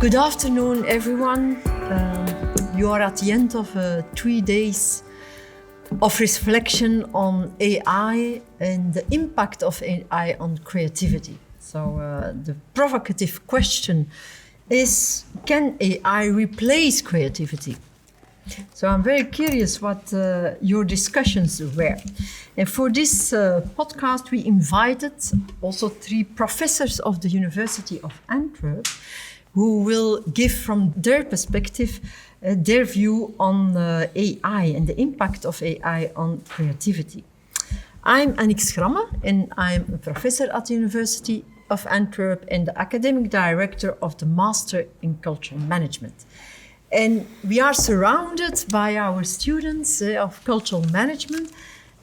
Good afternoon, everyone. You are at the end of 3 days of reflection on AI and the impact of AI on creativity. So the provocative question is, can AI replace creativity? So I'm very curious what your discussions were. And for this podcast, we invited also 3 professors of the University of Antwerp who will give from their perspective their view on AI and the impact of AI on creativity. I'm Annick Schramme and I'm a professor at the University of Antwerp and the academic director of the Master in Cultural Management. And we are surrounded by our students of cultural management.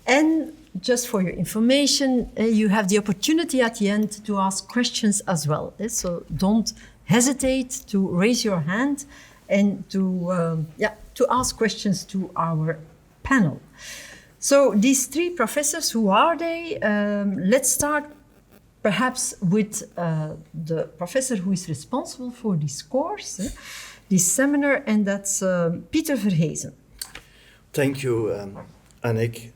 And just for your information, you have the opportunity at the end to ask questions as well. So don't hesitate to raise your hand and to ask questions to our panel. So these 3 professors, who are they? Let's start perhaps with the professor who is responsible for this course, this seminar, and that's Peter Verhezen. Thank you, Annick.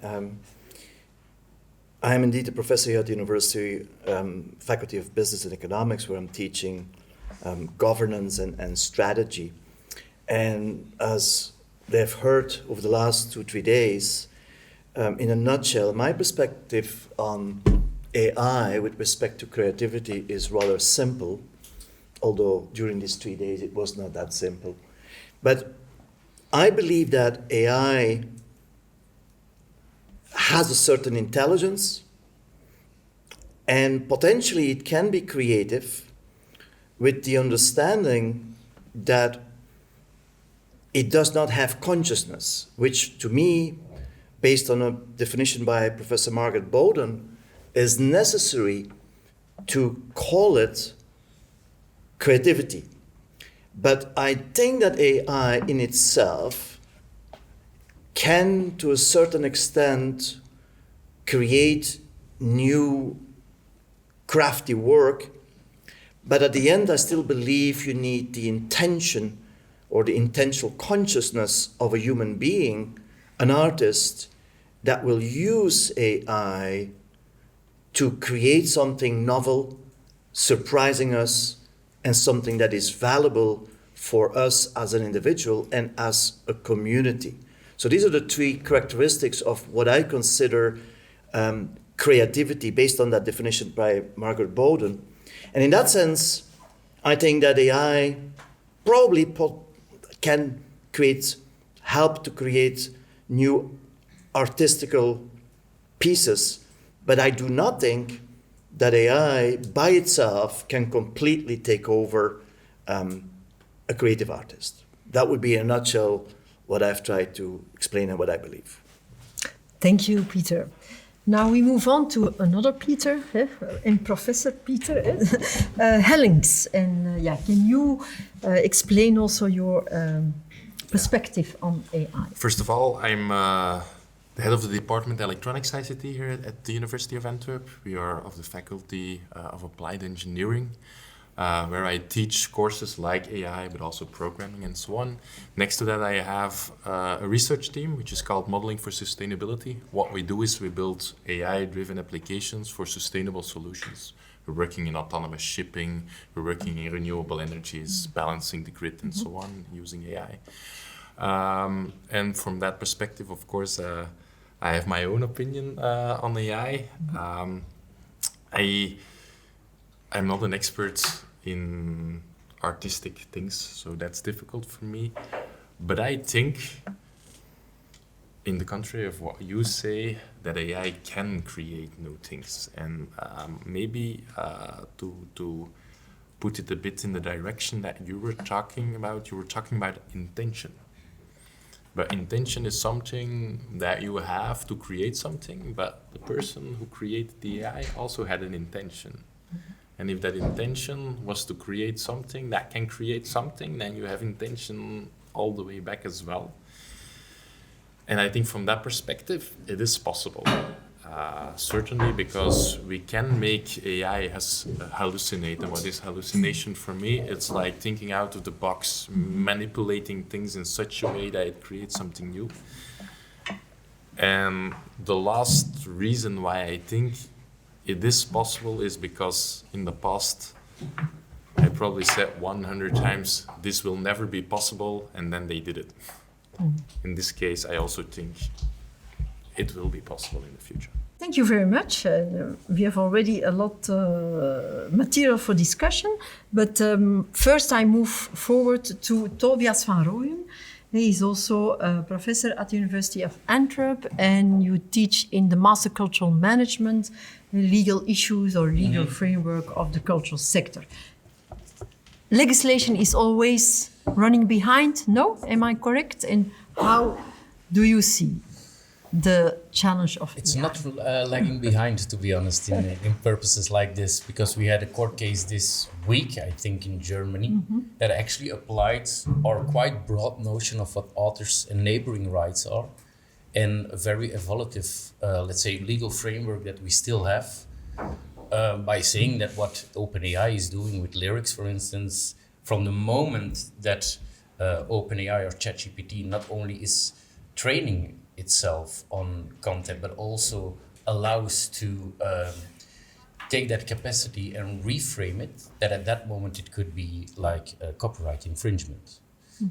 I am indeed a professor here at the University Faculty of Business and Economics, where I'm teaching governance and strategy. And as they've heard over the last 2-3 days, in a nutshell, my perspective on AI with respect to creativity is rather simple, although during these 3 days it was not that simple. But I believe that AI has a certain intelligence, and potentially it can be creative with the understanding that it does not have consciousness, which to me, based on a definition by Professor Margaret Bowden, is necessary to call it creativity. But I think that AI in itself can, to a certain extent, create new crafty work. But at the end, I still believe you need the intention or the intentional consciousness of a human being, an artist, that will use AI to create something novel, surprising us, and something that is valuable for us as an individual and as a community. So these are the 3 characteristics of what I consider creativity based on that definition by Margaret Bowden. And in that sense, I think that AI probably can help to create new artistical pieces, but I do not think that AI by itself can completely take over a creative artist. That would be in a nutshell what I've tried to explain and what I believe. Thank you, Peter. Now we move on to another Peter, and Professor Peter Hellings. And can you explain also your perspective on AI? First of all, I'm the head of the Department Electronics ICT here at the University of Antwerp. We are of the Faculty of Applied Engineering, where I teach courses like AI, but also programming and so on. Next to that, I have a research team, which is called Modeling for Sustainability. What we do is we build AI-driven applications for sustainable solutions. We're working in autonomous shipping, we're working in renewable energies, balancing the grid and so on, using AI. And from that perspective, of course, I have my own opinion on AI. I'm not an expert in artistic things, so that's difficult for me. But I think, in the contrary of what you say, that AI can create new things. And maybe to put it a bit in the direction that you were talking about intention. But intention is something that you have to create something, but the person who created the AI also had an intention. And if that intention was to create something that can create something, then you have intention all the way back as well. And I think from that perspective, it is possible. Certainly, because we can make AI hallucinate. And what is hallucination for me? It's like thinking out of the box, manipulating things in such a way that it creates something new. And the last reason why I think it is possible is because in the past, I probably said 100 times, this will never be possible, and then they did it. In this case, I also think it will be possible in the future. Thank you very much. We have already a lot material for discussion, but first I move forward to Tobias van Rooyen. He is also a professor at the University of Antwerp, and you teach in the Master Cultural Management, legal issues or legal framework of the cultural sector. Legislation is always running behind, no? Am I correct? And how do you see the challenge of It's AI? not lagging behind, to be honest, in purposes like this, because we had a court case this week, I think, in Germany, that actually applied our quite broad notion of what authors and neighboring rights are, and a very evolutive, let's say, legal framework that we still have, by saying that what OpenAI is doing with lyrics, for instance, from the moment that OpenAI or ChatGPT not only is training itself on content, but also allows to take that capacity and reframe it, that at that moment it could be like a copyright infringement.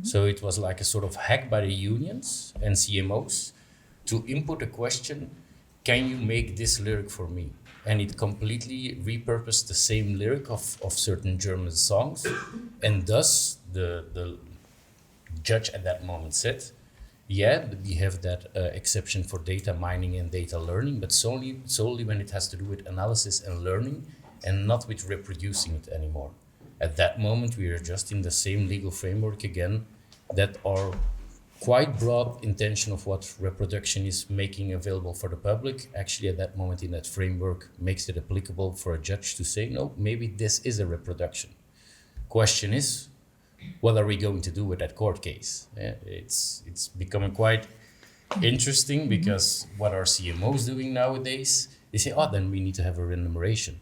So it was like a sort of hack by the unions and CMOs to input a question, can you make this lyric for me? And it completely repurposed the same lyric of certain German songs. And thus the judge at that moment said, yeah, we have that exception for data mining and data learning, but solely when it has to do with analysis and learning and not with reproducing it anymore. At that moment, we are just in the same legal framework again, that our quite broad intention of what reproduction is making available for the public, actually at that moment in that framework makes it applicable for a judge to say, no, maybe this is a reproduction. Question is, what are we going to do with that court case? It's becoming quite interesting, because what are CMOs doing nowadays? They say, oh, then we need to have a remuneration.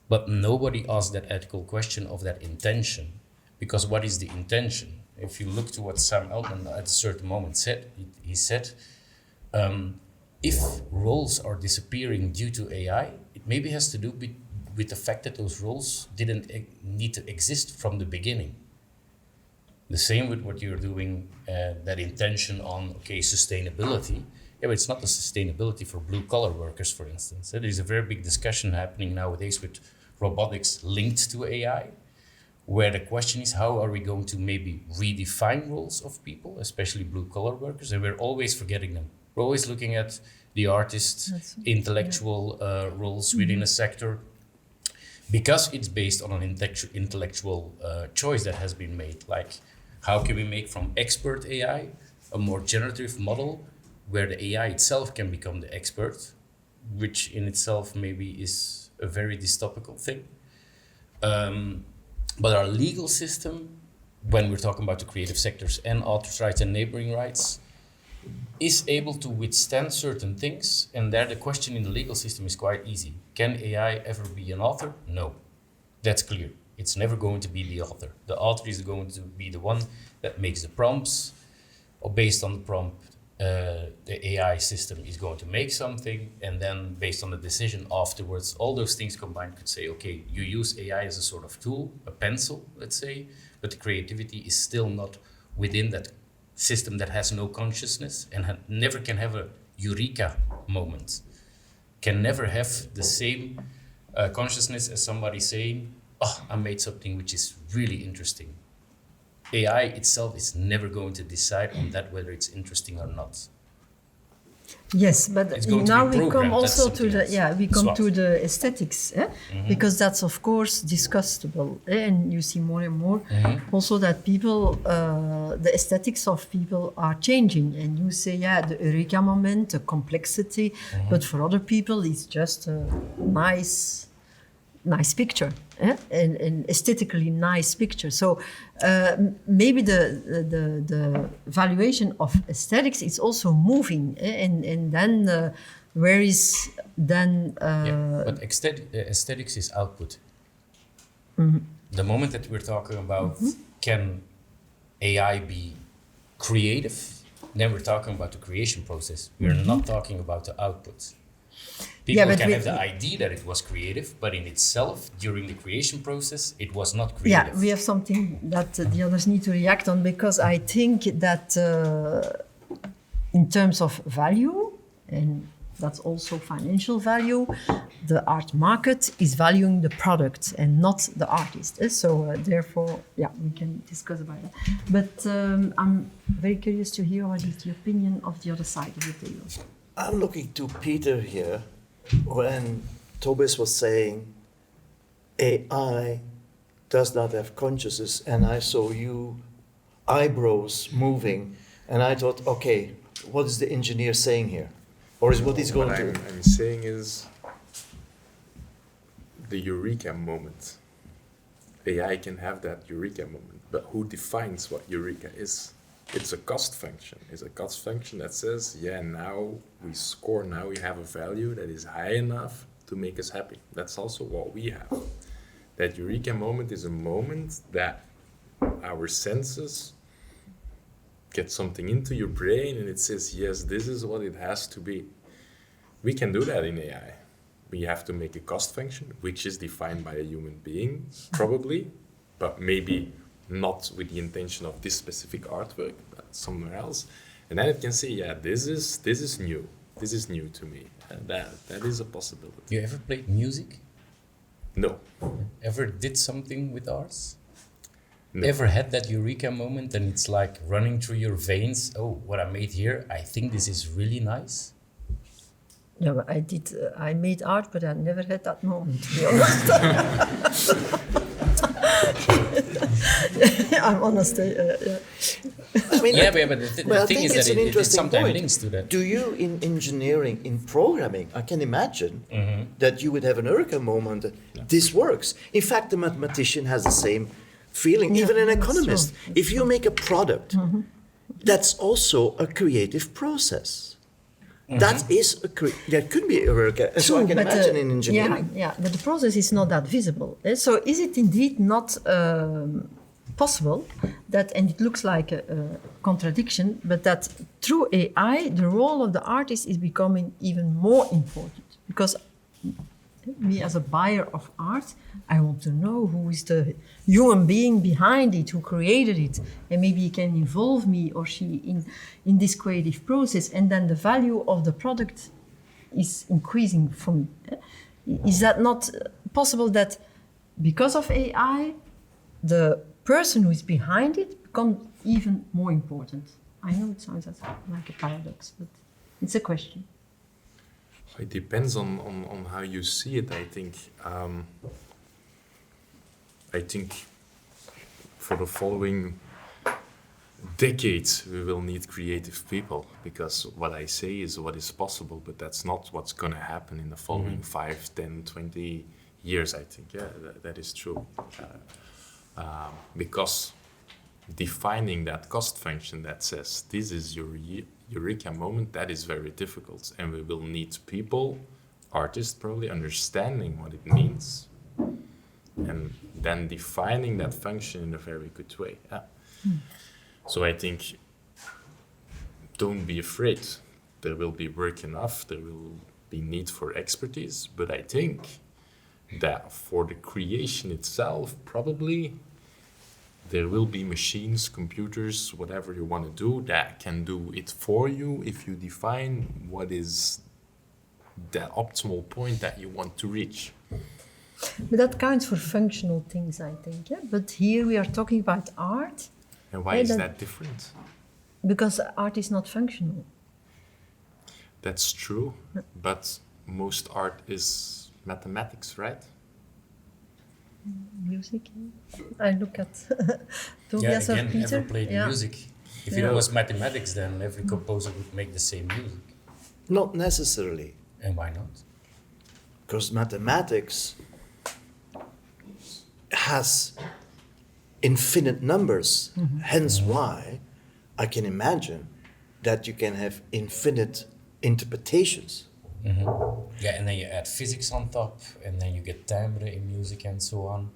But nobody asks that ethical question of that intention, because what is the intention? If you look to what Sam Altman at a certain moment said, he said, if roles are disappearing due to AI, it maybe has to do with the fact that those roles didn't need to exist from the beginning. The same with what you're doing, that intention on, okay, sustainability. Yeah, but it's not the sustainability for blue-collar workers, for instance. There is a very big discussion happening nowadays with robotics linked to AI, where the question is, how are we going to maybe redefine roles of people, especially blue-collar workers? And we're always forgetting them. We're always looking at the artist, intellectual roles within a sector, because it's based on an intellectual choice that has been made. Like, how can we make from expert AI a more generative model where the AI itself can become the expert, which in itself maybe is a very dystopical thing. But our legal system, when we're talking about the creative sectors and authors' rights and neighboring rights, is able to withstand certain things. And there the question in the legal system is quite easy. Can AI ever be an author? No, that's clear. It's never going to be the author. The author is going to be the one that makes the prompts, or based on the prompt, the AI system is going to make something, and then based on the decision afterwards, all those things combined could say, okay, you use AI as a sort of tool, a pencil, let's say, but the creativity is still not within that system that has no consciousness and never can have a eureka moment, can never have the same consciousness as somebody saying, oh, I made something which is really interesting. AI itself is never going to decide on that whether it's interesting or not. Yes, but now we come also to the aesthetics, because that's of course discussable, and you see more and more also that people, the aesthetics of people are changing, and you say, the eureka moment, the complexity, but for other people it's just a nice picture, and aesthetically nice picture. So maybe the valuation of aesthetics is also moving, and then where is then... But aesthetics is output. Mm-hmm. The moment that we're talking about can AI be creative, then we're talking about the creation process. We're not talking about the output. People can have the idea that it was creative, but in itself, during the creation process, it was not creative. Yeah, we have something that the others need to react on, because I think that in terms of value, and that's also financial value, the art market is valuing the product and not the artist. So therefore, yeah, we can discuss about that. But I'm very curious to hear what is the opinion of the other side of the table. I'm looking to Peter here when Tobias was saying AI does not have consciousness, and I saw you eyebrows moving, and I thought, okay, what is the engineer saying here? Or is what he's going to... What I'm saying is the eureka moment. AI can have that eureka moment, but who defines what eureka is? It's a cost function. It's a cost function that says, yeah, now we score, now we have a value that is high enough to make us happy. That's also what we have. That eureka moment is a moment that our senses get something into your brain and it says, yes, this is what it has to be. We can do that in AI. We have to make a cost function, which is defined by a human being, probably, but maybe not with the intention of this specific artwork, but somewhere else. And then it can say, yeah, this is new. This is new to me. And that is a possibility. You ever played music? No. Ever did something with arts? No. Ever had that eureka moment and it's like running through your veins? Oh, what I made here, I think this is really nice. Yeah, but I made art, but I never had that moment, to be honest. I'm honest. Yeah. I mean, but the thing is that it sometimes links to that. Do you, in engineering, in programming, I can imagine that you would have an eureka moment that this works. In fact, the mathematician has the same feeling, even an economist. If you make a product, that's also a creative process. That is that could be eureka. So I can imagine in engineering. Yeah, but the process is not that visible. So is it indeed not possible that, and it looks like a contradiction, but that through AI, the role of the artist is becoming even more important? Because me as a buyer of art, I want to know who is the human being behind it, who created it, and maybe he can involve me or she in this creative process, and then the value of the product is increasing for me. Is that not possible that because of AI, the person who is behind it becomes even more important? I know it sounds like a paradox, but it's a question. It depends on how you see it, I think. I think for the following decades, we will need creative people, because what I say is what is possible, but that's not what's going to happen in the following 5, 10, 20 years, I think. Yeah, that is true. Because defining that cost function that says this is your eureka moment, that is very difficult, and we will need people, artists probably, understanding what it means and then defining that function in a very good way. So I think don't be afraid. There will be work enough, there will be need for expertise, but I think that for the creation itself, probably there will be machines, computers, whatever you want to do, that can do it for you if you define what is the optimal point that you want to reach. But that counts for functional things, I think. Yeah? But here we are talking about art. And why is that different? Because art is not functional. That's true, but most art is mathematics, right? Music. I look at Tobias or Peter. Ever played music? If it was mathematics, then every composer would make the same music. Not necessarily. And why not? Because mathematics has infinite numbers. Hence why I can imagine that you can have infinite interpretations Yeah, and then you add physics on top, and then you get timbre in music and so on.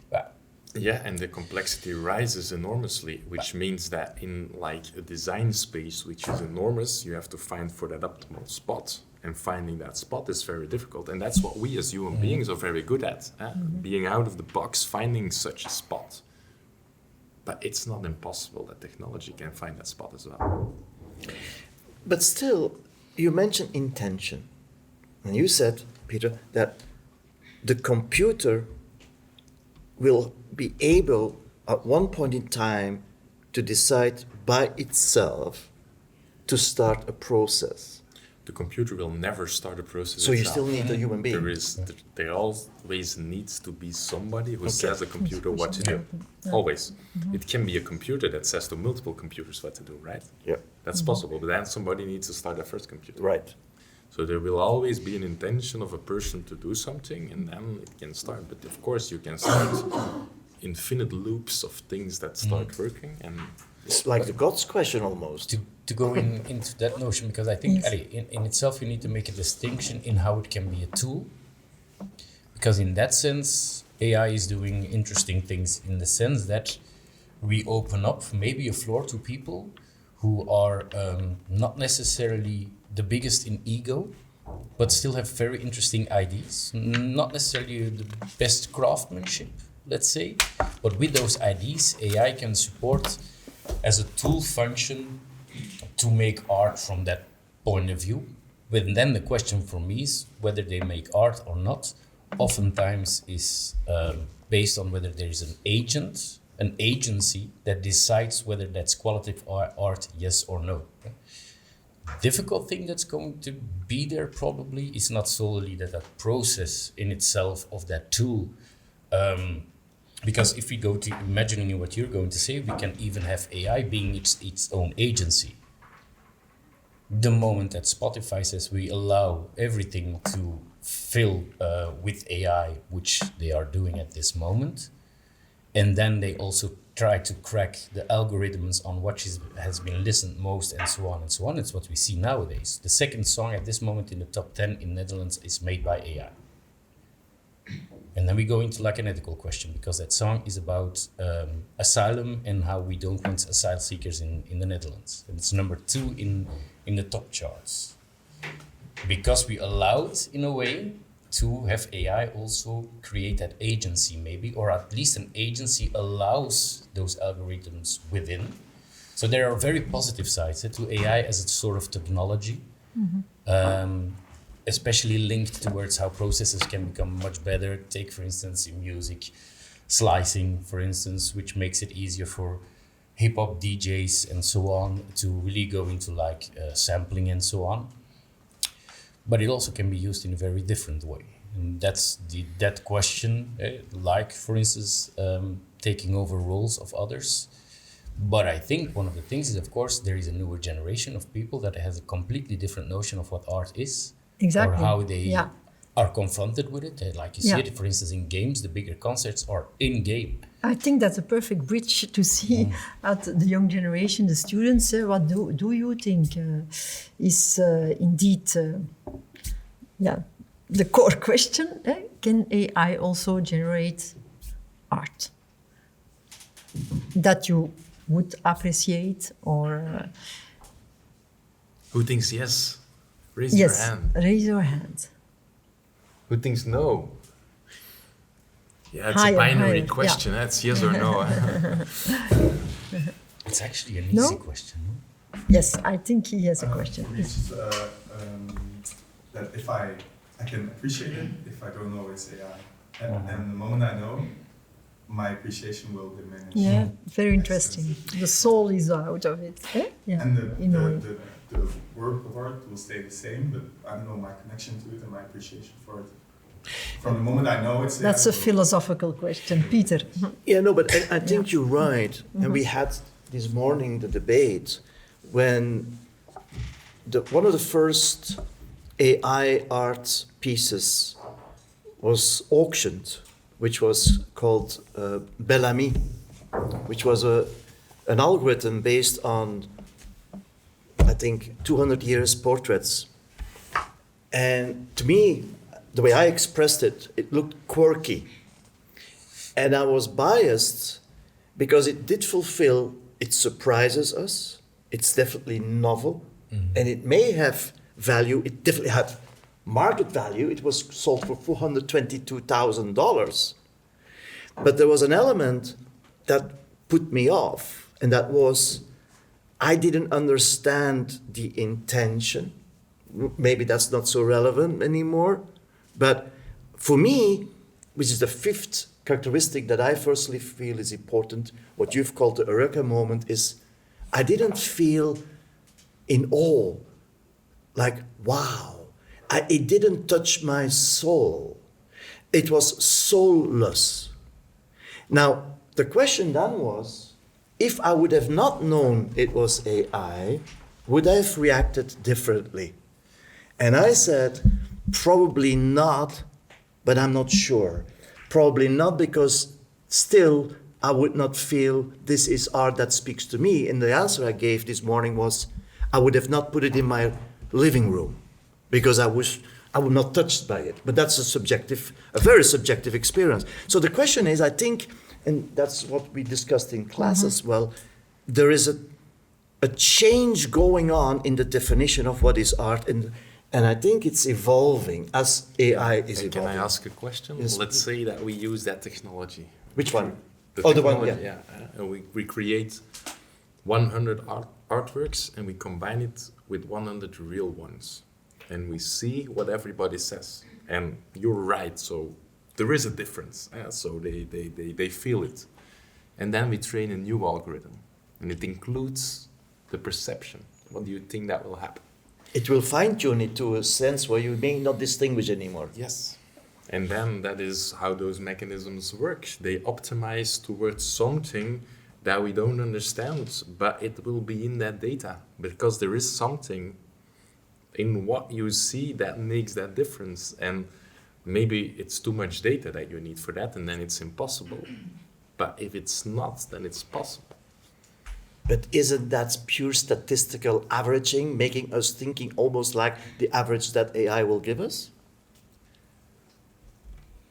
But Yeah, and the complexity rises enormously, which means that in like a design space which is enormous, you have to find for that optimal spot. And finding that spot is very difficult. And that's what we as human beings are very good at. Being out of the box, finding such a spot. But it's not impossible that technology can find that spot as well. But still, you mentioned intention. And you said, Peter, that the computer will be able at one point in time to decide by itself to start a process. The computer will never start a process So you itself. still need a human being. There always needs to be somebody who says a computer what to do. Always. It can be a computer that says to multiple computers what to do, right? Yeah. That's possible, but then somebody needs to start their first computer. Right. So there will always be an intention of a person to do something, and then it can start. But of course, you can start infinite loops of things that start working, and It's like the God's question almost. to go into that notion, because I think in itself you need to make a distinction in how it can be a tool. Because in that sense, AI is doing interesting things in the sense that we open up maybe a floor to people who are not necessarily the biggest in ego, but still have very interesting ideas. Not necessarily the best craftsmanship, let's say, but with those ideas, AI can support as a tool function to make art from that point of view. But then the question for me is whether they make art or not, oftentimes is based on whether there is an agent, an agency that decides whether that's qualitative art, yes or no. Difficult thing that's going to be there probably is not solely that process in itself of that tool. Because if we go to imagining what you're going to say, we can even have AI being its own agency. The moment that Spotify says we allow everything to fill with AI, which they are doing at this moment, and then they also try to crack the algorithms on what has been listened most and so on and so on. It's what we see nowadays. The second song at this moment in the top 10 in Netherlands is made by AI. And then we go into like an ethical question, because that song is about asylum and how we don't want asylum seekers in the Netherlands. And it's number 2 in the top charts. Because we allowed, in a way, to have AI also create that agency maybe, or at least an agency allows those algorithms within. So there are very positive sides to AI as a sort of technology. Especially linked towards how processes can become much better. Take, for instance, in music, slicing, for instance, which makes it easier for hip-hop DJs and so on to really go into like sampling and so on. But it also can be used in a very different way. And that's that question, like, for instance, taking over roles of others. But I think one of the things is, of course, there is a newer generation of people that has a completely different notion of what art is. Exactly. Or how they are confronted with it. Like you see it, for instance, in games, the bigger concerts are in-game. I think that's a perfect bridge to see at the young generation, the students. What do you think is indeed the core question? Can AI also generate art that you would appreciate or... Who thinks yes? Raise your hand. Raise your hand. Who thinks no? Yeah, it's a binary question. That's yes or no. It's actually an easy question. No? Yes, I think he has a question. It's that if I can appreciate it, if I don't know it's AI. And the moment I know, my appreciation will diminish. Yeah, very interesting. The soul is out of it. Yeah, and the work of art will stay the same, but I don't know my connection to it and my appreciation for it. From the moment I know it's... That's a philosophical question. Peter. Yeah, no, but I think you're right. And we had this morning the debate when one of the first AI art pieces was auctioned, which was called Bellamy, which was an algorithm based on, I think, 200 years portraits. And to me, the way I expressed it, it looked quirky. And I was biased because it did fulfill, it surprises us, it's definitely novel, and it may have value, it definitely had market value, it was sold for $422,000. But there was an element that put me off, and that was I didn't understand the intention. Maybe that's not so relevant anymore, but for me, which is the fifth characteristic that I firstly feel is important, what you've called the eureka moment, is I didn't feel in awe, like, wow. It didn't touch my soul. It was soulless. Now, the question then was, if I would have not known it was AI, would I have reacted differently? And I said, probably not, but I'm not sure. Probably not, because still I would not feel this is art that speaks to me. And the answer I gave this morning was, I would have not put it in my living room because I was not touched by it. But that's a very subjective experience. So the question is, I think, and that's what we discussed in class as well, there is a change going on in the definition of what is art, and I think it's evolving as AI is evolving. Can I ask a question? Yes. Let's say that we use that technology. Which one? The Oh, the one, technology, yeah. And we create 100 artworks and we combine it with 100 real ones. And we see what everybody says. And you're right, so there is a difference. So they feel it. And then we train a new algorithm. And it includes the perception. What do you think that will happen? It will fine-tune it to a sense where you may not distinguish anymore. Yes. And then that is how those mechanisms work. They optimize towards something that we don't understand, but it will be in that data because there is something in what you see that makes that difference. And maybe it's too much data that you need for that, and then it's impossible. But if it's not, then it's possible. But isn't that pure statistical averaging, making us thinking almost like the average that AI will give us?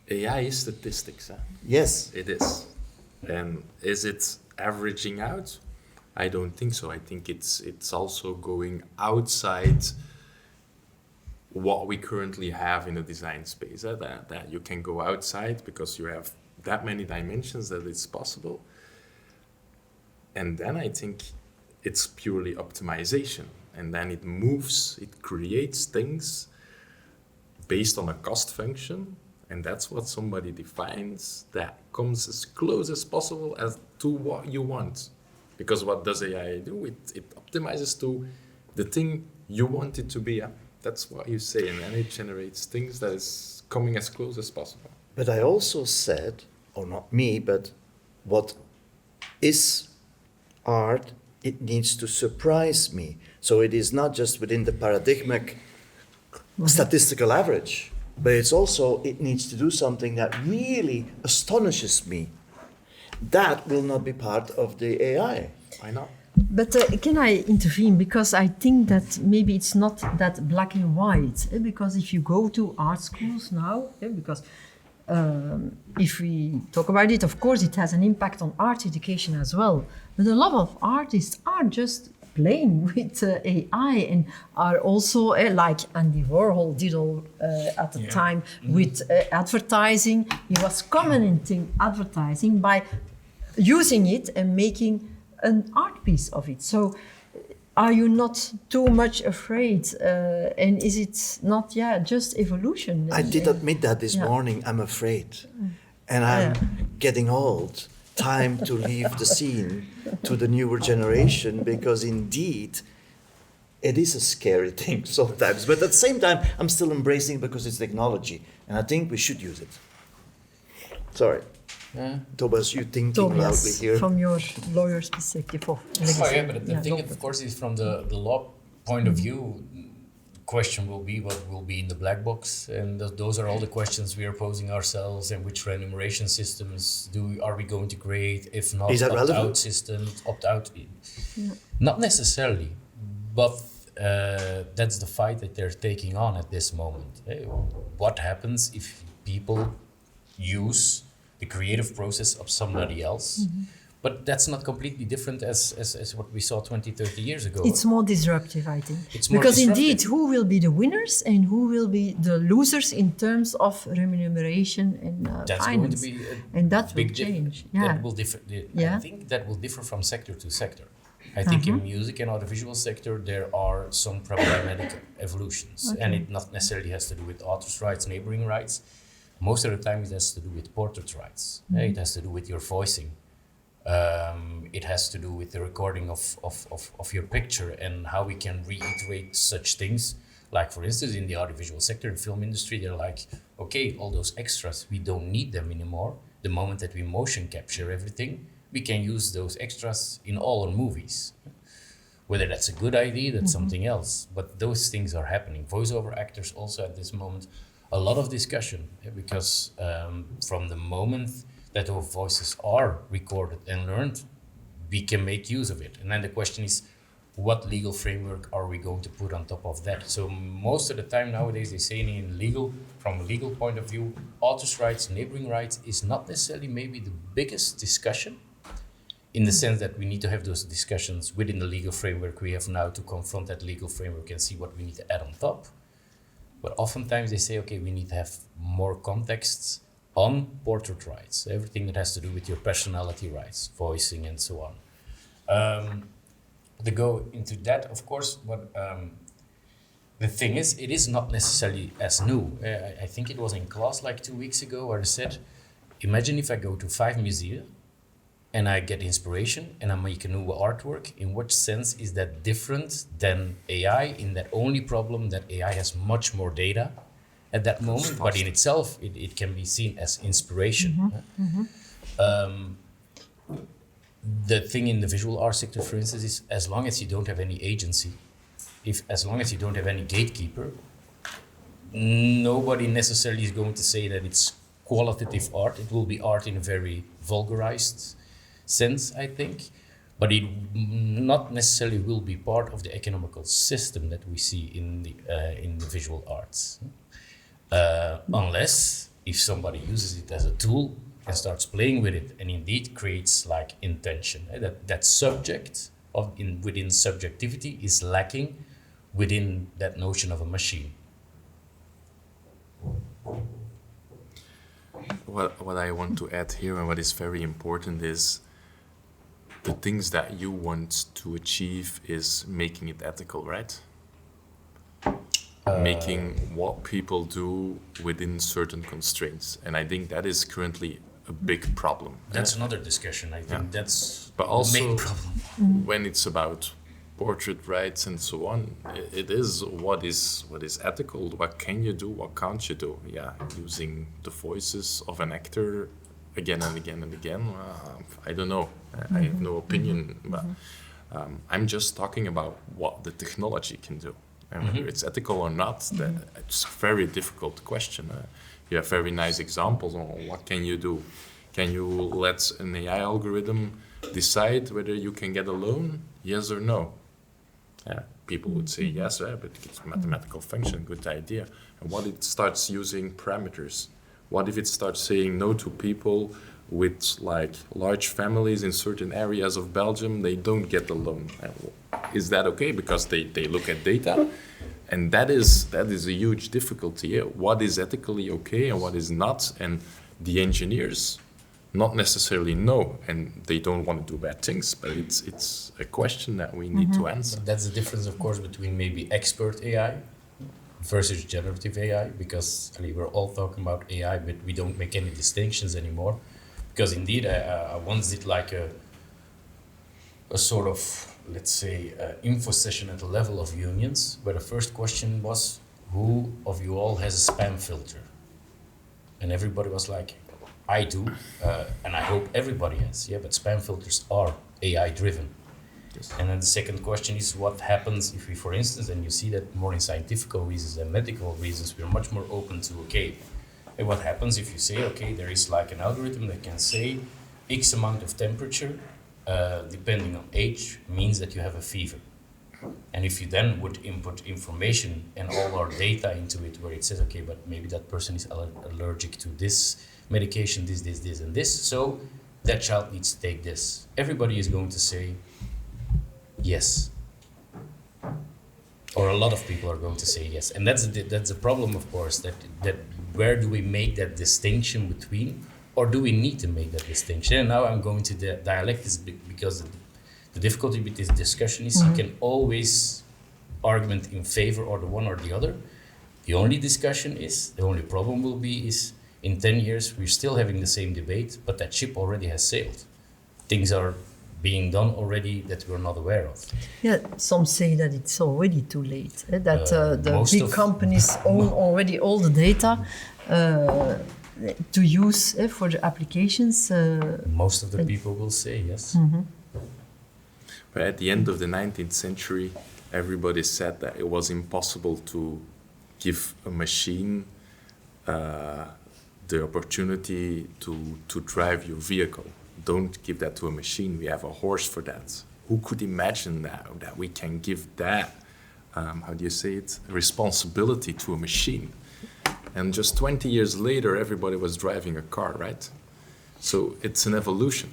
AI is statistics. Huh? Yes. It is. And is it averaging out? I don't think so. I think it's also going outside what we currently have in the design space. That you can go outside because you have that many dimensions that it's possible. And then I think it's purely optimization. And then it moves, it creates things based on a cost function. And that's what somebody defines that comes as close as possible as to what you want. Because what does AI do? It optimizes to the thing you want it to be. That's what you say. And then it generates things that is coming as close as possible. But I also said, or not me, but what is art, it needs to surprise me. So it is not just within the paradigmatic statistical average, but it's also, it needs to do something that really astonishes me. That will not be part of the AI. Why not? But can I intervene? Because I think that maybe it's not that black and white. Because if you go to art schools now, because if we talk about it, of course, it has an impact on art education as well. But a lot of artists are just playing with AI and are also like Andy Warhol did at the time with advertising. He was commenting advertising by using it and making an art piece of it. So are you not too much afraid? And is it not, just evolution? I did admit that this morning. I'm afraid. And I'm getting old. Time to leave the scene to the newer generation, because indeed it is a scary thing sometimes. But at the same time, I'm still embracing because it's technology. And I think we should use it. Sorry. Thomas, you thinking loudly here. From your lawyer's perspective of legacy. But the thing, of course, is from the law point of view, question will be what will be in the black box, and those are all the questions we are posing ourselves. And which remuneration systems are we going to create? If not, is that relevant? Opt-out systems, opt-out. Not necessarily, but that's the fight that they're taking on at this moment. What happens if people use the creative process of somebody else? But that's not completely different as what we saw 20, 30 years ago. It's more disruptive, I think. It's more because disruptive. indeed, who will be the winners and who will be the losers in terms of remuneration and That's finance? going to be a and that will big change. That will differ. Yeah. I think that will differ from sector to sector. I think in music and audiovisual sector there are some problematic evolutions, and it not necessarily has to do with authors' rights, neighboring rights. Most of the time, it has to do with portrait rights. It has to do with your voicing. It has to do with the recording of your picture and how we can reiterate such things. Like, for instance, in the audiovisual sector, in film industry, they're like, okay, all those extras, we don't need them anymore. The moment that we motion capture everything, we can use those extras in all our movies. Whether that's a good idea, that's something else. But those things are happening. Voiceover actors also at this moment, a lot of discussion, because from the moment that our voices are recorded and learned, we can make use of it. And then the question is, what legal framework are we going to put on top of that? So most of the time nowadays they say from a legal point of view, authors' rights, neighboring rights is not necessarily maybe the biggest discussion, in the sense that we need to have those discussions within the legal framework we have now to confront that legal framework and see what we need to add on top. But oftentimes they say, okay, we need to have more contexts on portrait rights, everything that has to do with your personality rights, voicing and so on. To go into that, of course, what the thing is, it is not necessarily as new. I think it was in class like 2 weeks ago where I said, imagine if I go to 5 museums and I get inspiration and I make a new artwork. In what sense is that different than AI? In that only problem that AI has much more data at that moment, but in itself, it can be seen as inspiration. The thing in the visual art sector, for instance, is as long as you don't have any agency, as long as you don't have any gatekeeper, nobody necessarily is going to say that it's qualitative art. It will be art in a very vulgarized sense, I think, but it not necessarily will be part of the economical system that we see in the visual arts. Unless if somebody uses it as a tool and starts playing with it and indeed creates like intention. That subject within subjectivity is lacking within that notion of a machine. What I want to add here and what is very important is the things that you want to achieve is making it ethical, right? Making what people do within certain constraints. And I think that is currently a big problem. That's another discussion. I think that's but also, the main problem. When it's about portrait rights and so on, it is what is ethical. What can you do? What can't you do? Yeah, using the voices of an actor again and again and again. I don't know. I have no opinion. But I'm just talking about what the technology can do. And whether it's ethical or not, it's a very difficult question. You have very nice examples on what can you do. Can you let an AI algorithm decide whether you can get a loan, yes or no? People would say yes, but it's a mathematical function, good idea. And what if it starts using parameters? What if it starts saying no to people with like large families in certain areas of Belgium, they don't get the loan? Is that okay? Because they look at data, and that is a huge difficulty. What is ethically okay and what is not? And the engineers not necessarily know, and they don't want to do bad things, but it's a question that we need to answer. That's the difference, of course, between maybe expert AI versus generative AI, because we're all talking about AI, but we don't make any distinctions anymore. Because indeed, I once did like a sort of, let's say, info session at the level of unions, where the first question was, who of you all has a spam filter? And everybody was like, I do, and I hope everybody has. Yeah, but spam filters are AI driven. Yes. And then the second question is, what happens if we, for instance, and you see that more in scientific reasons than medical reasons, we're much more open to, okay, and what happens if you say, okay, there is like an algorithm that can say X amount of temperature, depending on age, means that you have a fever. And if you then would input information and all our data into it, where it says, okay, but maybe that person is allergic to this medication, this, and this, so that child needs to take this. Everybody is going to say yes. Or a lot of people are going to say yes. And that's the problem, of course, that where do we make that distinction between, or do we need to make that distinction? And now I'm going to the dialectics because the difficulty with this discussion is you can always argument in favor or the one or the other. The only problem will be is in 10 years we're still having the same debate, but that ship already has sailed. Things are being done already that we're not aware of. Yeah, some say that it's already too late, that the big companies own already all the data to use for the applications. Most of the people will say yes. But at the end of the 19th century, everybody said that it was impossible to give a machine the opportunity to drive your vehicle. Don't give that to a machine. We have a horse for that. Who could imagine that we can give that, how do you say it, responsibility to a machine? And just 20 years later, everybody was driving a car, right? So it's an evolution.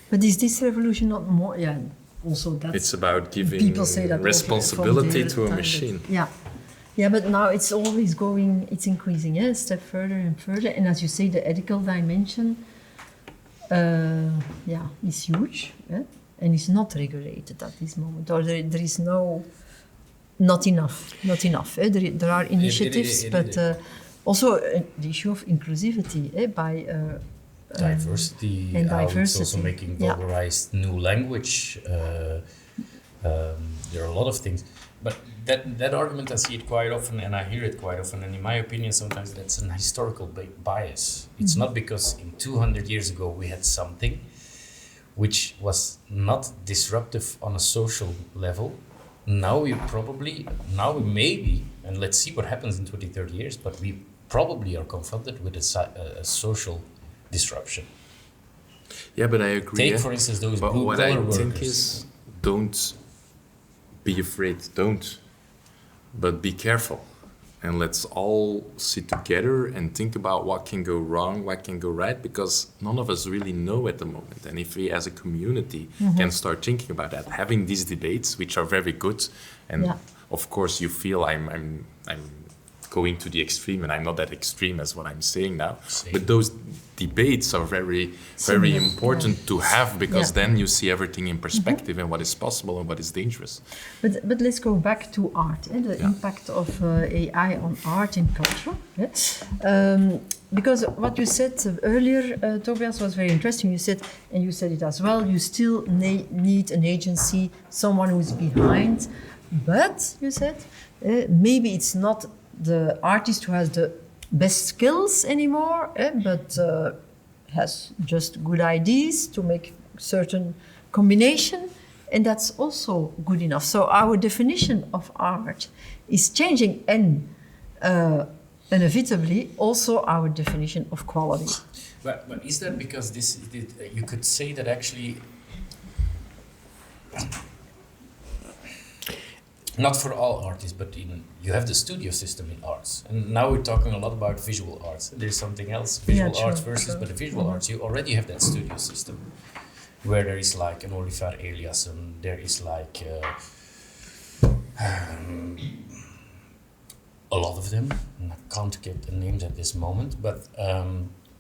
But is this revolution not more? Yeah, also that's. It's about giving people say that responsibility to a machine. Yeah, yeah, but now it's always going. It's increasing a step further and further. And as you say, the ethical dimension, is huge, and is not regulated at this moment, or there is not enough. There are initiatives, but also the issue of inclusivity by. Diversity, and how diversity. it's also making valorized new language. There are a lot of things, but that argument I see it quite often, and I hear it quite often. And in my opinion, sometimes that's an historical bias. It's not because in 200 years ago we had something which was not disruptive on a social level. Now we maybe, and let's see what happens in 20, 30 years, but we probably are confronted with a social disruption. Yeah, but I agree. Take, for instance, those but what blue-collar I workers. think is, don't be afraid, but be careful. And let's all sit together and think about what can go wrong, what can go right, because none of us really know at the moment. And if we as a community can start thinking about that, having these debates, which are very good, and of course you feel I'm going to the extreme, and I'm not that extreme as what I'm saying now. Same. But those debates are very important to have, because then you see everything in perspective and what is possible and what is dangerous. But let's go back to art, the impact of AI on art and culture. Because what you said earlier, Tobias, was very interesting. You said, and you said it as well, you still need an agency, someone who's behind. But, you said, maybe it's not the artist who has the best skills anymore, but has just good ideas to make certain combination, and that's also good enough. So our definition of art is changing, and inevitably also our definition of quality. But is that because you could say that actually, not for all artists, but you have the studio system in arts. And now we're talking a lot about visual arts. There's something else, visual arts versus, but the visual arts, you already have that studio system, where there is like an Oliver Eliasson, there is like a lot of them, and I can't get the names at this moment, but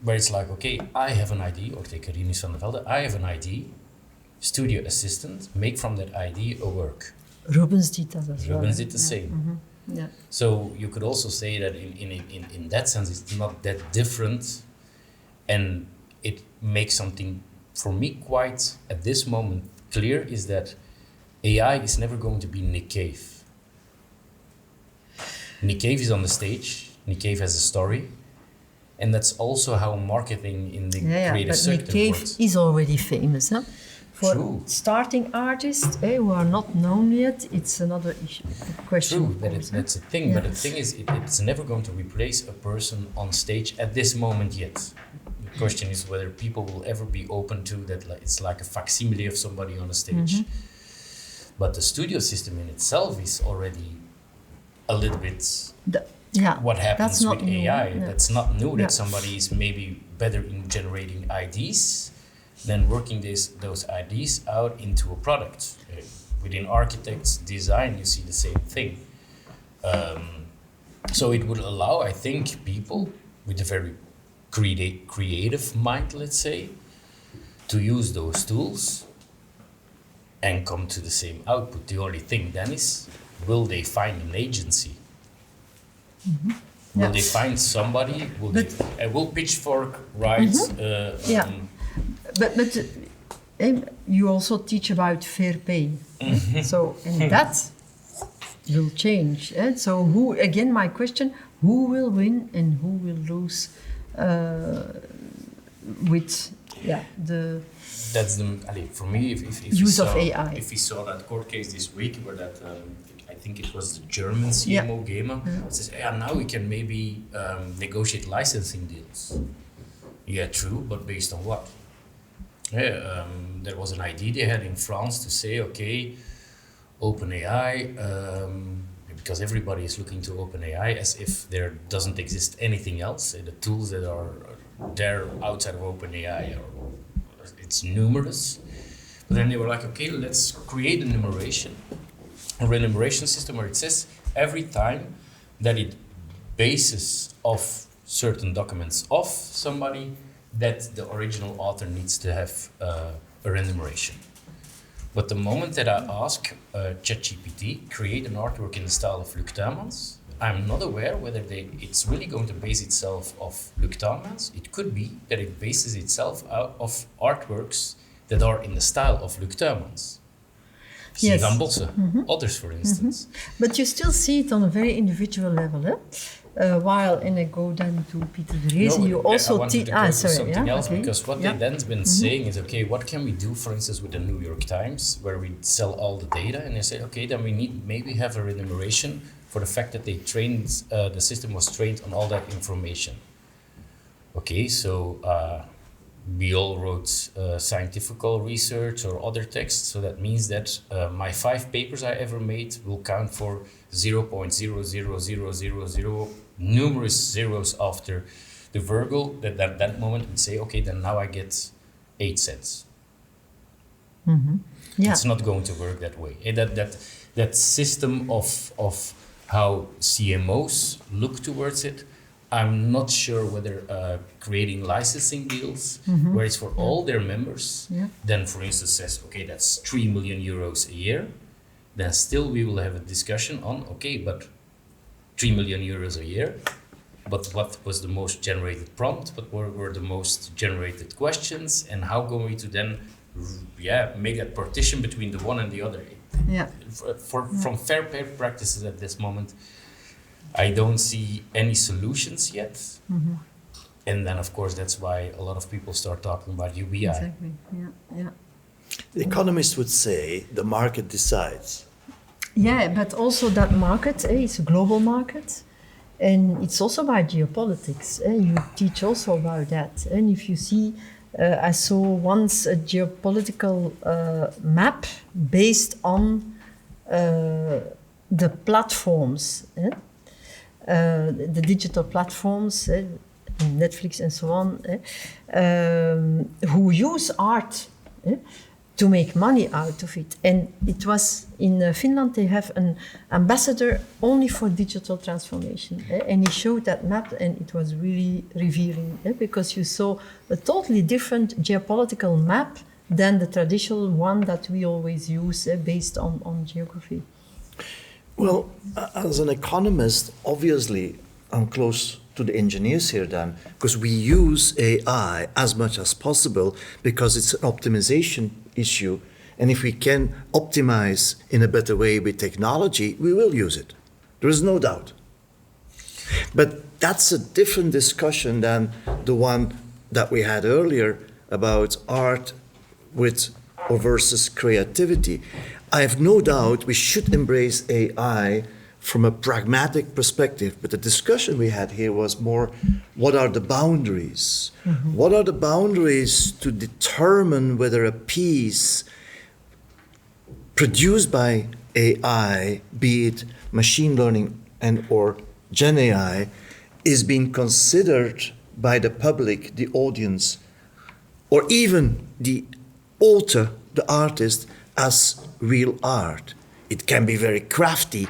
where it's like, okay, I have an idea, or take Rinus van der Velde, I have an idea, studio assistant, make from that idea a work. Rubens did that as well. Rubens did the same. Mm-hmm. Yeah. So you could also say that in that sense it's not that different, and it makes something for me quite at this moment clear, is that AI is never going to be Nick Cave. Nick Cave is on the stage, Nick Cave has a story, and that's also how marketing in the creative sector but Nick Cave works. is already famous, huh? For True. starting artists who are not known yet, it's another question. True, that's a thing, but the thing is, it's never going to replace a person on stage at this moment yet. The question is whether people will ever be open to that. Like, it's like a facsimile of somebody on a stage. But the studio system in itself is already a little bit Yeah, what happens with new. AI. Yeah. That's not new, that Yeah. somebody is maybe better in generating ideas than working those ideas out into a product. Within architects, design, you see the same thing. So it would allow, I think, people with a very creative mind, let's say, to use those tools and come to the same output. The only thing then is, will they find an agency? Will they find somebody? Will Pitchfork write? But you also teach about fair pay. So, and that will change. So who, again, my question, who will win and who will lose with the... That's the, for me, if use of AI. If we saw that court case this week where that, I think it was the German CMO Gamer, says, now we can maybe negotiate licensing deals. Yeah, true, but based on what? There was an idea they had in France to say, okay, OpenAI, because everybody is looking to OpenAI as if there doesn't exist anything else. The tools that are there outside of OpenAI, it's numerous. But then they were like, okay, let's create a remuneration system where it says every time that it bases off certain documents of somebody, that the original author needs to have a remuneration. But the moment that I ask ChatGPT, create an artwork in the style of Luc Tuymans, I'm not aware whether it's really going to base itself off Luc Tuymans. It could be that it bases itself out of artworks that are in the style of Luc Tuymans. Yes. Van Bosse, others, for instance. But you still see it on a very individual level, while in a go then to Peter Verhezen, you also teach... something else, because what they then been saying is, okay, what can we do, for instance, with the New York Times, where we sell all the data, and they say, okay, then we need maybe have a remuneration for the fact that they trained, the system was trained on all that information. Okay, so we all wrote scientific research or other texts, so that means that my 5 papers I ever made will count for 0.00000, numerous zeros after the virgule, that moment would say, okay, then now I get 8 cents. It's not going to work that way. That system of how CMOs look towards it, I'm not sure whether creating licensing deals, where it's for all their members, then for instance says, okay, that's 3 million euros a year, then still we will have a discussion on, okay, but 3 million euros a year, but what was the most generated prompt, what were the most generated questions, and how going we to then make that partition between the one and the other. From fair pay practices at this moment, I don't see any solutions yet. And then, of course, that's why a lot of people start talking about UBI. Exactly, The economists would say the market decides. Yeah, but also that market is a global market. And it's also about geopolitics. You teach also about that. And if you see, I saw once a geopolitical map based on the platforms, the digital platforms, Netflix and so on, who use art to make money out of it. And it was in Finland, they have an ambassador only for digital transformation. And he showed that map, and it was really revealing, because you saw a totally different geopolitical map than the traditional one that we always use based on geography. Well, as an economist, obviously, I'm close to the engineers here then, because we use AI as much as possible because it's an optimization issue. And if we can optimize in a better way with technology, we will use it. There is no doubt. But that's a different discussion than the one that we had earlier about art versus creativity. I have no doubt we should embrace AI from a pragmatic perspective, but the discussion we had here was more, what are the boundaries? What are the boundaries to determine whether a piece produced by AI, be it machine learning and or Gen AI, is being considered by the public, the audience, or even the author, the artist, as real art. It can be very crafty,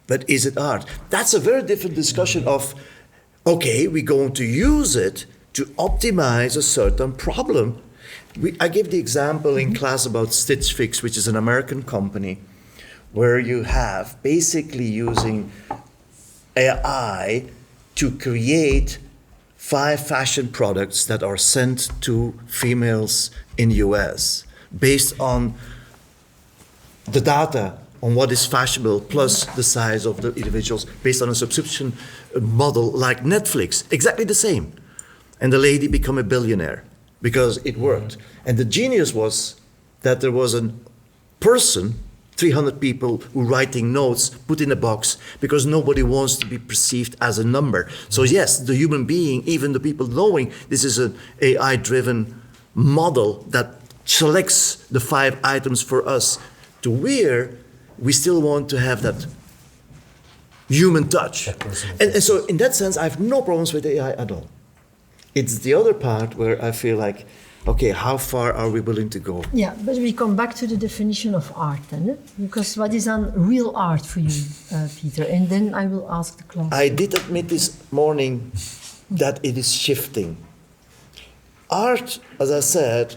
but is it art? That's a very different discussion of, okay, we're going to use it to optimize a certain problem. I gave the example in class about Stitch Fix, which is an American company, where you have basically using AI to create 5 fashion products that are sent to females in the US based on the data on what is fashionable plus the size of the individuals based on a subscription model like Netflix, exactly the same. And the lady became a billionaire because it worked. And the genius was that there was a person, 300 people who writing notes, put in a box because nobody wants to be perceived as a number. So yes, the human being, even the people knowing this is an AI-driven model that selects the 5 items for us to wear, we still want to have that human touch. And so in that sense, I have no problems with AI at all. It's the other part where I feel like, okay, how far are we willing to go? Yeah, but we come back to the definition of art then, eh? Because what is real art for you, Peter? And then I will ask the class. I did admit this morning that it is shifting. Art, as I said,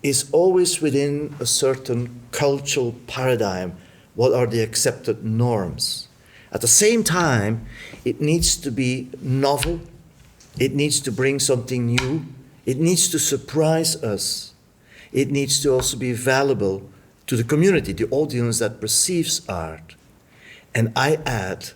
is always within a certain cultural paradigm. What are the accepted norms? At the same time, it needs to be novel. It needs to bring something new. It needs to surprise us. It needs to also be valuable to the community, the audience that perceives art. And I add,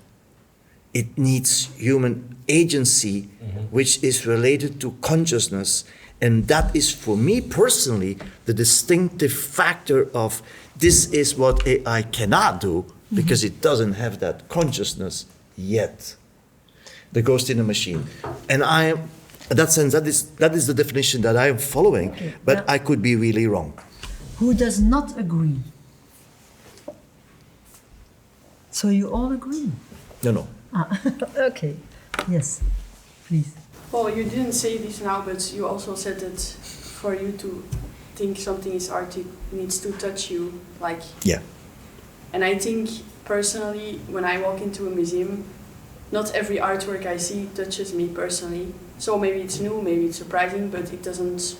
it needs human agency, which is related to consciousness. And that is, for me personally, the distinctive factor of this is what AI cannot do, because it doesn't have that consciousness yet. The ghost in the machine. And in that sense, that is the definition that I am following, okay, but yeah. I could be really wrong. Who does not agree? So you all agree? No. Okay, yes, please. Well, you didn't say this now, but you also said that for you to think something is art, it needs to touch you, like. Yeah. And I think personally, when I walk into a museum, not every artwork I see touches me personally. So maybe it's new, maybe it's surprising, but it doesn't.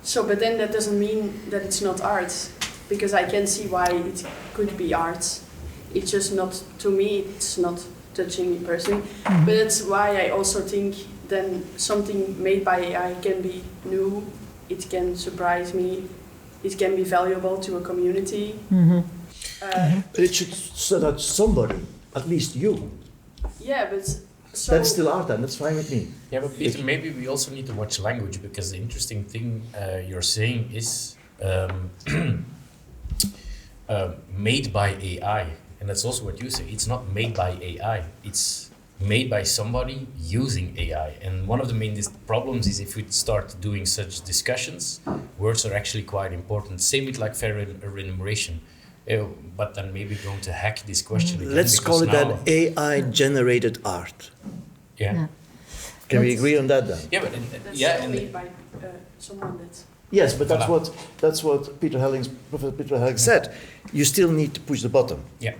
So, but then that doesn't mean that it's not art, because I can see why it could be art. It's just not, to me, it's not touching me personally. But that's why I also think then something made by AI can be new, it can surprise me, it can be valuable to a community. But it should touch somebody, at least you. Yeah, but so That's still art, and that's fine with me. Yeah, but Peter, maybe we also need to watch language, because the interesting thing you're saying is made by AI. And that's also what you say. It's not made by AI. It's made by somebody using AI. And one of the main problems is if we start doing such discussions, words are actually quite important. Same with like fair remuneration. But then maybe going to hack this question again. Let's call it an AI-generated art. Yeah. Can we agree on that then? Yeah, but that's yeah, still and made by someone that's. Yes, but that's Voilà. what Professor Peter Helling said. You still need to push the button. yeah,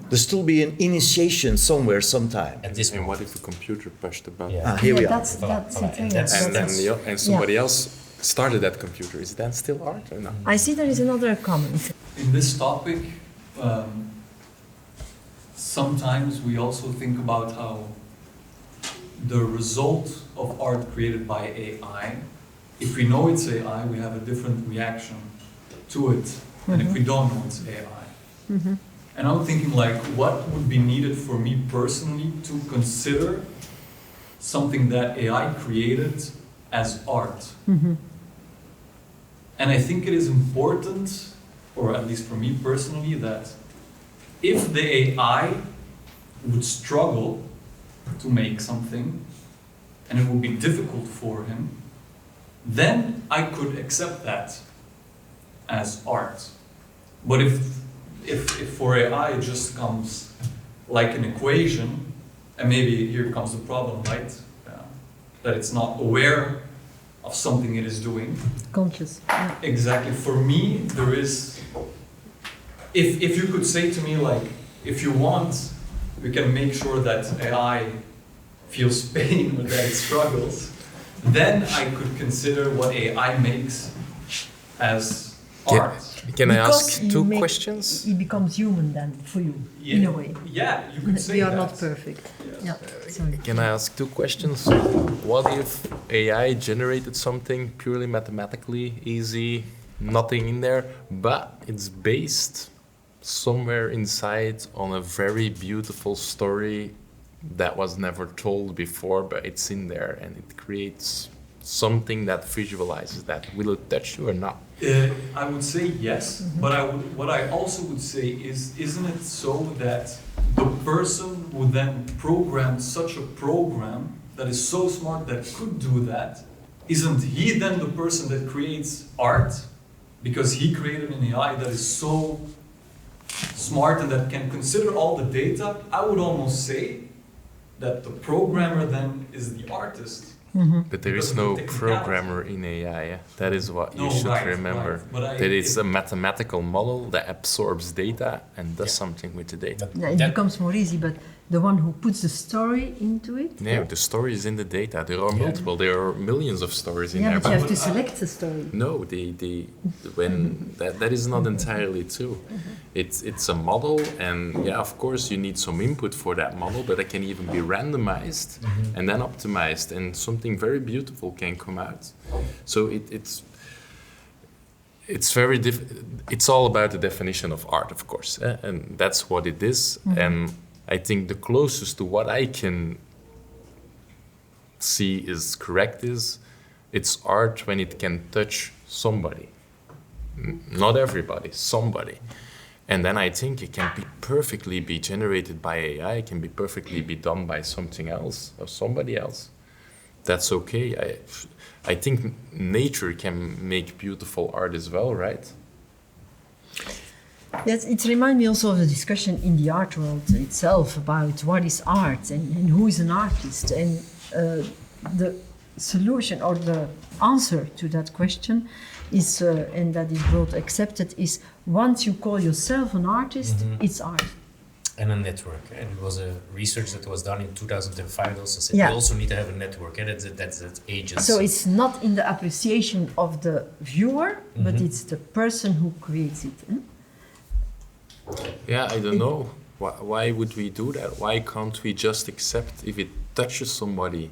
There still be an initiation somewhere, sometime. at this And point. what if a computer pushed the button? Yeah. Here we Yeah, are. that's Voilà, it. voilà. Yeah, And that's- And then that's- somebody else started that computer. Is that still art or not? I see there is another comment. In this topic, sometimes we also think about how the result of art created by AI, if we know it's AI, we have a different reaction to it than if we don't know it's AI. And I'm thinking like, what would be needed for me personally to consider something that AI created as art? And I think it is important, or at least for me personally, that if the AI would struggle to make something, and it would be difficult for him, then I could accept that as art. But if if for AI it just comes like an equation, and maybe here comes the problem, right? That it's not aware of something it is doing. Conscious. Yeah. Exactly. For me, there is, if you could say to me, like, if you want, we can make sure that AI feels pain or that it struggles, then I could consider what AI makes as art. Can I Because ask you two make- questions? He becomes human then for you, in a way. Yeah, you could say We are that. not perfect. Yes. Yeah. Sorry. Can I ask two questions? What if AI generated something purely mathematically easy, nothing in there, but it's based somewhere inside on a very beautiful story that was never told before, but it's in there and it creates something that visualizes that? Will it touch you or not? I would say yes, but what I also would say is, isn't it so that the person who then programmed such a program that is so smart that could do that, isn't he then the person that creates art? Because he created an AI that is so smart and that can consider all the data. I would almost say that the programmer then is the artist. But there is Because of no the technicality. programmer in AI. Yeah? That is what you No, should right, remember. right. But That it's a mathematical model that absorbs data and does something with the data. But Yeah, it that- becomes more easy, but the one who puts the story into it. No, the story is in the data. There are multiple. There are millions of stories in Yeah, there. but you have to select the story. No, when that is not entirely true. It's a model, and yeah, of course, you need some input for that model, but it can even be randomized and then optimized, and something very beautiful can come out. So it's very it's all about the definition of art, of course, and that's what it is. And I think the closest to what I can see is correct is it's art when it can touch somebody. Not everybody, somebody. And then I think it can be perfectly be generated by AI, it can be perfectly be done by something else or somebody else. That's okay. I think nature can make beautiful art as well, right? Yes, it reminds me also of the discussion in the art world itself about what is art and who is an artist. And the solution or the answer to that question is, and that is broad accepted, is once you call yourself an artist, it's art. And a network. And it was a research that was done in 2005 also said Yeah. you also need to have a network. And that's agency. So it's not in the appreciation of the viewer, but it's the person who creates it. Yeah, I don't know. Why would we do that? Why can't we just accept if it touches somebody,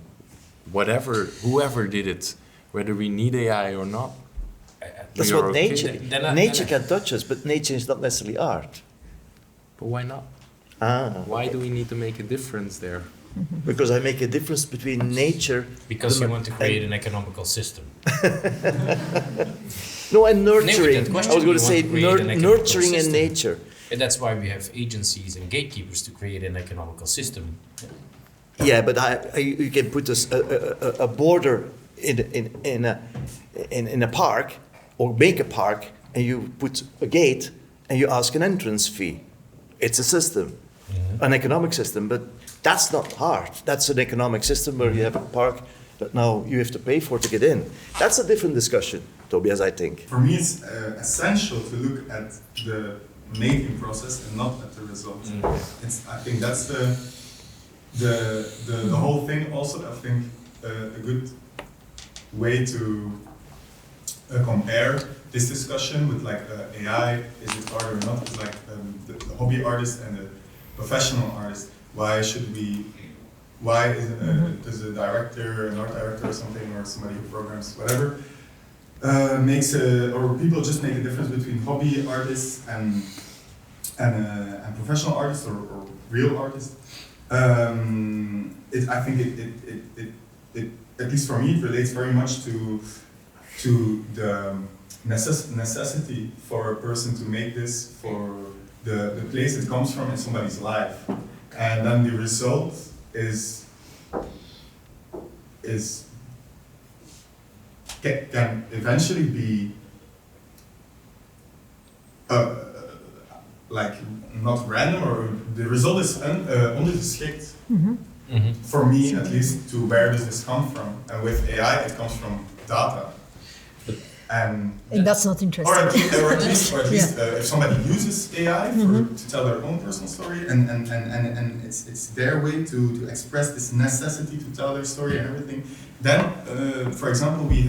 whoever did it, whether we need AI or not? That's we are what okay. nature. Nature can touch us, but nature is not necessarily art. But why not? Ah, Why do we need to make a difference there? because I make a difference between nature. Because the you ma- want to create an economical system. No, and with nurturing. that I question, was going you to say want to create an economical nurturing and system. nature. And that's why we have agencies and gatekeepers to create an economical system. Yeah, but you can put a border in a park, or make a park, and you put a gate, and you ask an entrance fee. It's a system, an economic system, but that's not art. That's an economic system where you have a park that now you have to pay for to get in. That's a different discussion, Tobias, I think. For me, it's essential to look at the making process and not at the result. I think that's the whole thing. Also, I think a good way to compare this discussion with like AI, is it art or not? Is like the hobby artist and the professional artist. Why does a director, an art director or something, or somebody who programs whatever, or people just make a difference between hobby artists and professional artists or real artists. I think it at least for me, it relates very much to the necessity for a person to make this for the place it comes from in somebody's life, and then the result is can eventually be like not random, or the result is ondergeschikt. For me, at least, to where does this come from? And with AI, it comes from data. And that's not interesting. Or at least if somebody uses AI to tell their own personal story, and it's their way to express this necessity to tell their story and everything. Then, for example, we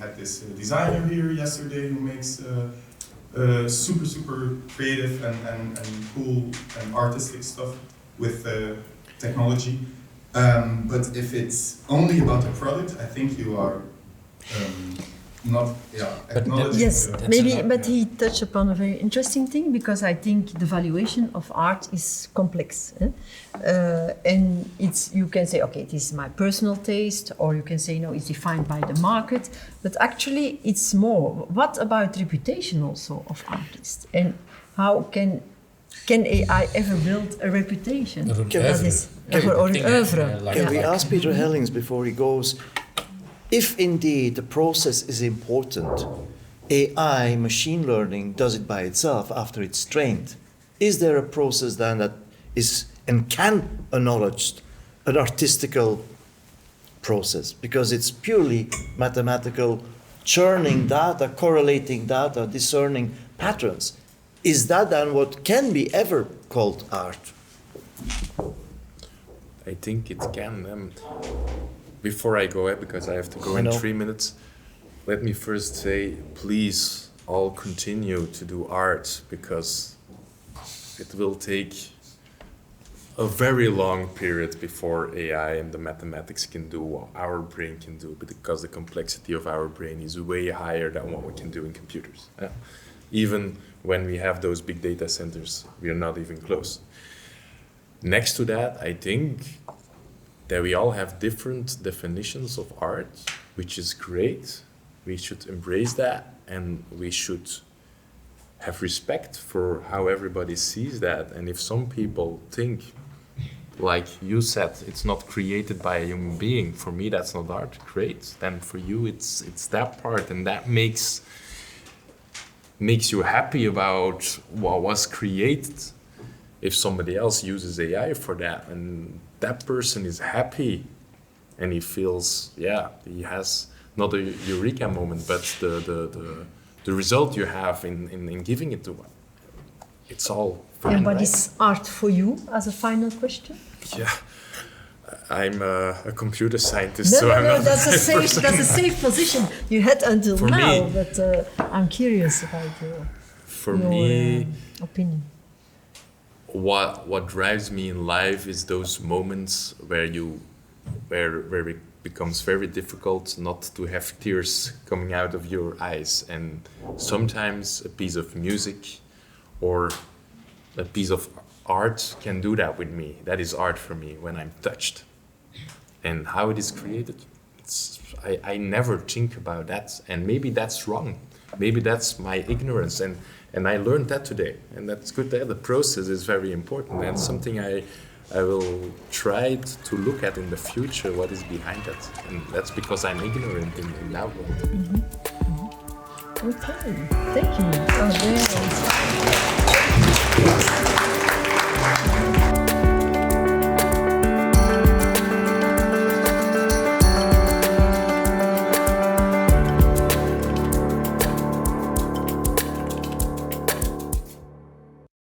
had this designer here yesterday who makes super creative and cool and artistic stuff with technology. But if it's only about the product, I think you are not acknowledging. Yes, maybe, but he touched upon a very interesting thing, because I think the valuation of art is complex. And you can say, okay, this is my personal taste, or you can say, no, it's defined by the market. But actually, it's more. What about reputation also of artists? And how can AI ever build a reputation? Can we ask Peter Hellings before he goes, if indeed the process is important, AI, machine learning, does it by itself after it's trained, is there a process then that is and can acknowledge an artistical process? Because it's purely mathematical, churning data, correlating data, discerning patterns. Is that then what can be ever called art? I think it can. Before I go ahead, because I have to go in 3 minutes, let me first say, please all continue to do art, because it will take a very long period before AI and the mathematics can do what our brain can do, because the complexity of our brain is way higher than what we can do in computers. Even when we have those big data centers, we are not even close. Next to that, I think that we all have different definitions of art, which is great. We should embrace that, and we should have respect for how everybody sees that. And if some people think, like you said, it's not created by a human being, for me that's not art, great. Then for you it's that part, and that makes you happy about what was created. If somebody else uses AI for that, and that person is happy, and he feels, he has not a eureka moment, but the result you have in giving it to one, it's all fine. And what is art for you, as a final question? Yeah, I'm a computer scientist, so I'm not that's a safe position you had until for now, me, but I'm curious about your opinion. What drives me in life is those moments where it becomes very difficult not to have tears coming out of your eyes, and sometimes a piece of music or a piece of art can do that with me. That is art for me, when I'm touched. And how it is created, I never think about that, and maybe that's wrong. Maybe that's my ignorance, and I learned that today, and that's good. The process is very important, and something I will try to look at in the future, what is behind that, and that's because I'm ignorant in that world. Okay, thank you. Oh, very inspiring.